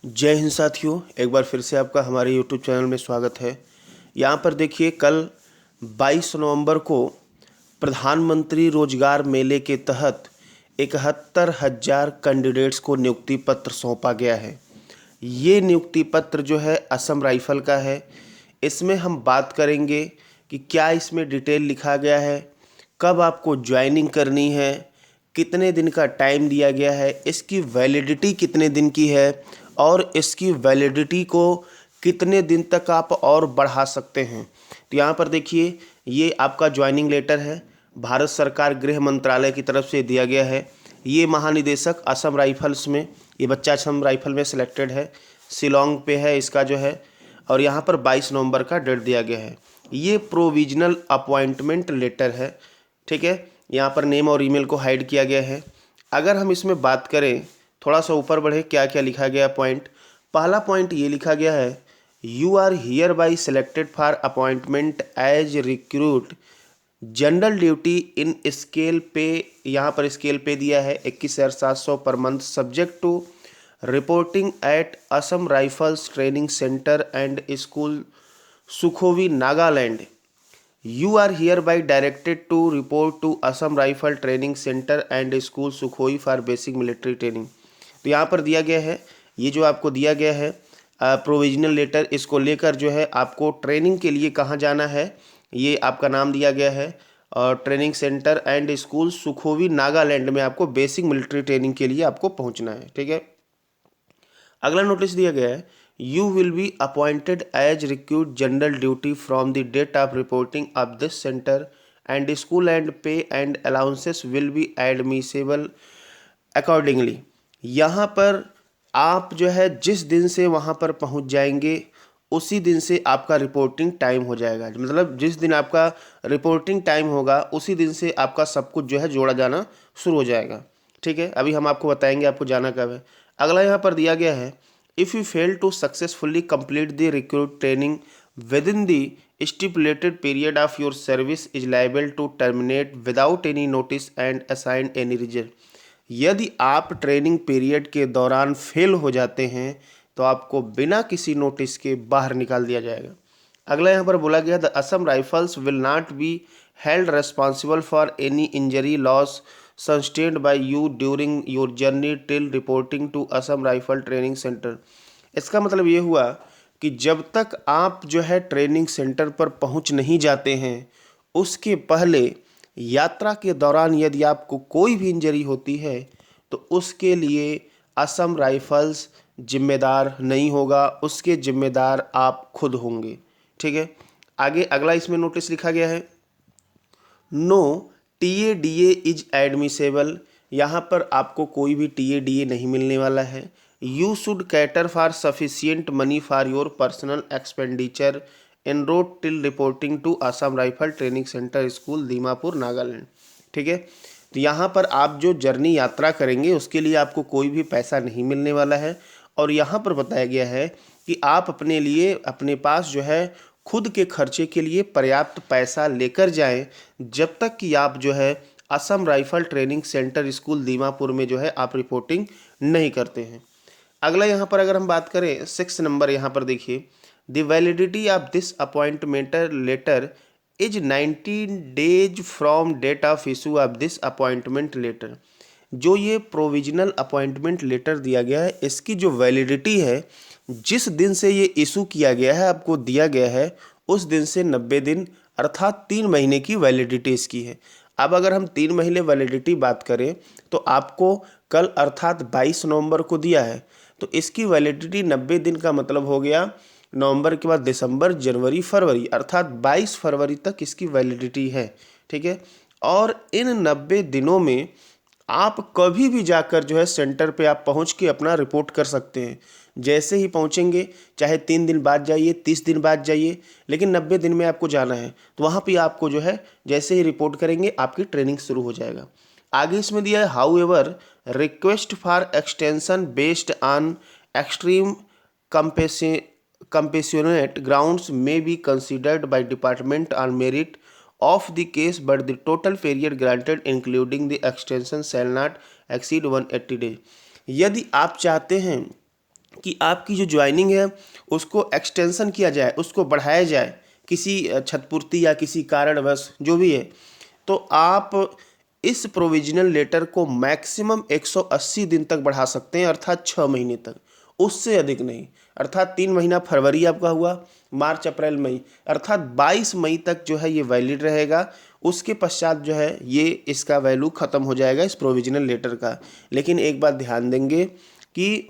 जय हिंद साथियों, एक बार फिर से आपका हमारे यूट्यूब चैनल में स्वागत है। यहाँ पर देखिए, कल 22 नवंबर को प्रधानमंत्री रोजगार मेले के तहत 71,000 कैंडिडेट्स को नियुक्ति पत्र सौंपा गया है। ये नियुक्ति पत्र जो है असम राइफल का है। इसमें हम बात करेंगे कि क्या इसमें डिटेल लिखा गया है, कब आपको ज्वाइनिंग करनी है, कितने दिन का टाइम दिया गया है, इसकी वैलिडिटी कितने दिन की है और इसकी वैलिडिटी को कितने दिन तक आप और बढ़ा सकते हैं। तो यहाँ पर देखिए, ये आपका ज्वाइनिंग लेटर है, भारत सरकार गृह मंत्रालय की तरफ से दिया गया है। ये महानिदेशक असम राइफल्स में, ये बच्चा असम राइफल में सिलेक्टेड है, शिलोंग पे है इसका जो है, और यहाँ पर 22 नवंबर का डेट दिया गया है। ये प्रोविजनल अपॉइंटमेंट लेटर है, ठीक है। यहाँ पर नेम और ईमेल को हाइड किया गया है। अगर हम इसमें बात करें, थोड़ा सा ऊपर बढ़े, क्या क्या लिखा गया पॉइंट। पहला पॉइंट ये लिखा गया है, you are hereby selected for appointment as recruit general duty in scale pay. यहाँ पर स्केल पे दिया है 21,700 per month, subject to reporting at Assam rifles training centre and school Sukhovi Nagaland. You are hereby directed to report to Assam rifle training centre and school Sukhoi for basic military training. तो यहाँ पर दिया गया है, ये जो आपको दिया गया है प्रोविजनल लेटर, इसको लेकर जो है आपको ट्रेनिंग के लिए कहाँ जाना है, ये आपका नाम दिया गया है, और training centre and school Sukhovi Nagaland में आपको बेसिक मिलिट्री ट्रेनिंग के लिए आपको पहुँचना है, ठीक है। अगला नोटिस दिया गया है, you will be appointed as recruit general duty from the date of reporting of this centre and school and pay and allowances will be admissible accordingly. यहाँ पर आप जो है जिस दिन से वहाँ पर पहुँच जाएंगे उसी दिन से आपका रिपोर्टिंग टाइम हो जाएगा। मतलब जिस दिन आपका रिपोर्टिंग टाइम होगा उसी दिन से आपका सब कुछ जो है जोड़ा जाना शुरू हो जाएगा, ठीक है। अभी हम आपको बताएंगे आपको जाना कब है। अगला यहाँ पर दिया गया है, if you fail to successfully complete the recruit training within the stipulated period of your service is liable to terminate without any notice and assign any reason. यदि आप ट्रेनिंग पीरियड के दौरान फेल हो जाते हैं तो आपको बिना किसी नोटिस के बाहर निकाल दिया जाएगा। अगला यहाँ पर बोला गया, the Assam Rifles will not be held responsible for any injury loss sustained by you during your journey till reporting to Assam rifle training centre. इसका मतलब ये हुआ कि जब तक आप जो है ट्रेनिंग सेंटर पर पहुंच नहीं जाते हैं, उसके पहले यात्रा के दौरान यदि आपको कोई भी इंजरी होती है तो उसके लिए असम राइफल्स जिम्मेदार नहीं होगा, उसके जिम्मेदार आप खुद होंगे, ठीक है। आगे अगला इसमें नोटिस लिखा गया है, नो TADA इज एडमिसेबल। यहाँ पर आपको कोई भी TADA नहीं मिलने वाला है। You should cater for sufficient money for your personal expenditure en route till reporting to Assam rifle training centre school Dimapur Nagaland, ठीक है। तो यहाँ पर आप जो जर्नी यात्रा करेंगे उसके लिए आपको कोई भी पैसा नहीं मिलने वाला है। और यहाँ पर बताया गया है कि आप अपने लिए अपने पास जो है खुद के खर्चे के लिए पर्याप्त पैसा लेकर जाएं जब तक कि आप जो है Assam rifle training centre school Dimapur में जो है आप रिपोर्टिंग नहीं करते हैं। अगला यहाँ पर अगर हम बात करें 6 नंबर, यहाँ पर देखिए, the validity of this appointment letter is 19 days from date of issue of this appointment letter. जो ये प्रोविजनल अपॉइंटमेंट लेटर दिया गया है इसकी जो वैलिडिटी है, जिस दिन से ये इशू किया गया है, आपको दिया गया है, उस दिन से 90 दिन अर्थात 3 महीने की वैलिडिटी इसकी है। अब अगर हम 3 महीने वैलिडिटी बात करें तो आपको कल अर्थात 22 नवंबर को दिया है, तो इसकी वैलिडिटी 90 दिन का मतलब हो गया नवंबर के बाद दिसंबर, जनवरी, फरवरी, अर्थात 22 फरवरी तक इसकी वैलिडिटी है, ठीक है। और इन 90 दिनों में आप कभी भी जाकर जो है सेंटर पे आप पहुंच के अपना रिपोर्ट कर सकते हैं। जैसे ही पहुंचेंगे, चाहे 3 दिन बाद जाइए, 30 दिन बाद जाइए, लेकिन 90 दिन में आपको जाना है, तो वहाँ पे आपको जो है जैसे ही रिपोर्ट करेंगे आपकी ट्रेनिंग शुरू हो जाएगा। आगे इसमें दिया है, how ever request for extension based on extreme compassionate grounds may be considered by department on merit of the case, but the total period granted including the extension shall not exceed 180 days। यदि आप चाहते हैं कि आपकी जो joining है उसको extension किया जाए, उसको बढ़ाया जाए किसी क्षतिपूर्ति या किसी कारणवश जो भी है, तो आप इस प्रोविजनल लेटर को मैक्सिमम 180 दिन तक बढ़ा सकते हैं, अर्थात 6 महीने तक, उससे अधिक नहीं। अर्थात 3 महीना फरवरी आपका हुआ, मार्च अप्रैल मई, अर्थात 22 मई तक जो है ये वैलिड रहेगा। उसके पश्चात जो है ये इसका वैल्यू ख़त्म हो जाएगा इस प्रोविजनल लेटर का। लेकिन एक बात ध्यान देंगे कि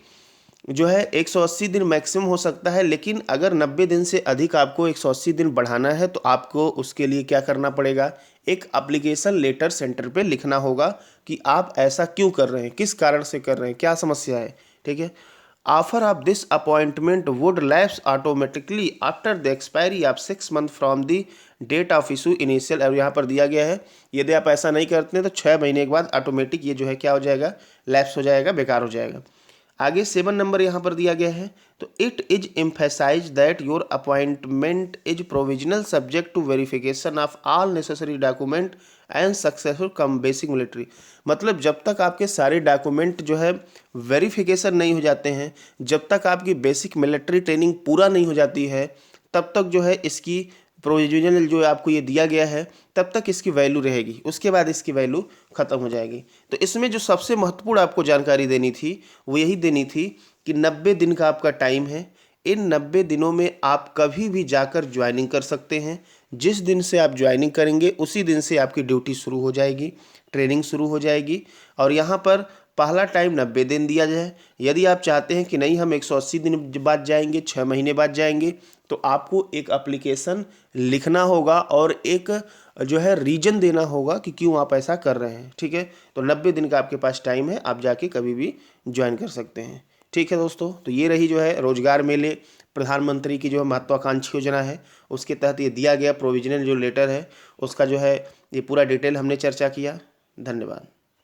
जो है 180 दिन मैक्सिमम हो सकता है, लेकिन अगर 90 दिन से अधिक आपको 180 दिन बढ़ाना है तो आपको उसके लिए क्या करना पड़ेगा, एक एप्लीकेशन लेटर सेंटर पे लिखना होगा कि आप ऐसा क्यों कर रहे हैं, किस कारण से कर रहे हैं, क्या समस्या है। ठीक है। Offer of this appointment would lapse automatically after the expiry of 6 month from the date of issue initial. और यहाँ पर दिया गया है यदि आप ऐसा नहीं करते हैं तो 6 महीने के बाद ऑटोमेटिक ये जो है क्या हो जाएगा, लैप्स हो जाएगा, बेकार हो जाएगा। आगे 7 नंबर यहाँ पर दिया गया है, तो it is emphasise that your appointment is provisional subject to verification of all necessary document and successful cum basic military. मतलब जब तक आपके सारे डॉक्यूमेंट जो है वेरिफिकेशन नहीं हो जाते हैं, जब तक आपकी बेसिक मिलिट्री ट्रेनिंग पूरा नहीं हो जाती है, तब तक जो है इसकी प्रोविजनल जो आपको ये दिया गया है तब तक इसकी वैल्यू रहेगी, उसके बाद इसकी वैल्यू ख़त्म हो जाएगी। तो इसमें जो सबसे महत्वपूर्ण आपको जानकारी देनी थी वो यही देनी थी कि 90 दिन का आपका टाइम है। इन 90 दिनों में आप कभी भी जाकर ज्वाइनिंग कर सकते हैं। जिस दिन से आप ज्वाइनिंग करेंगे उसी दिन से आपकी ड्यूटी शुरू हो जाएगी, ट्रेनिंग शुरू हो जाएगी। और यहाँ पर पहला टाइम 90 दिन दिया जाए। यदि आप चाहते हैं कि नहीं हम 180 दिन बाद जाएंगे, 6 महीने बाद जाएंगे, तो आपको एक एप्लीकेशन लिखना होगा और एक जो है रीजन देना होगा कि क्यों आप ऐसा कर रहे हैं। ठीक है। तो 90 दिन का आपके पास टाइम है, आप जाके कभी भी ज्वाइन कर सकते हैं। ठीक है दोस्तों, तो ये रही जो है रोजगार मेले प्रधानमंत्री की जो है महत्वाकांक्षी योजना है, उसके तहत ये दिया गया प्रोविजनल जो लेटर है उसका जो है ये पूरा डिटेल हमने चर्चा किया। धन्यवाद।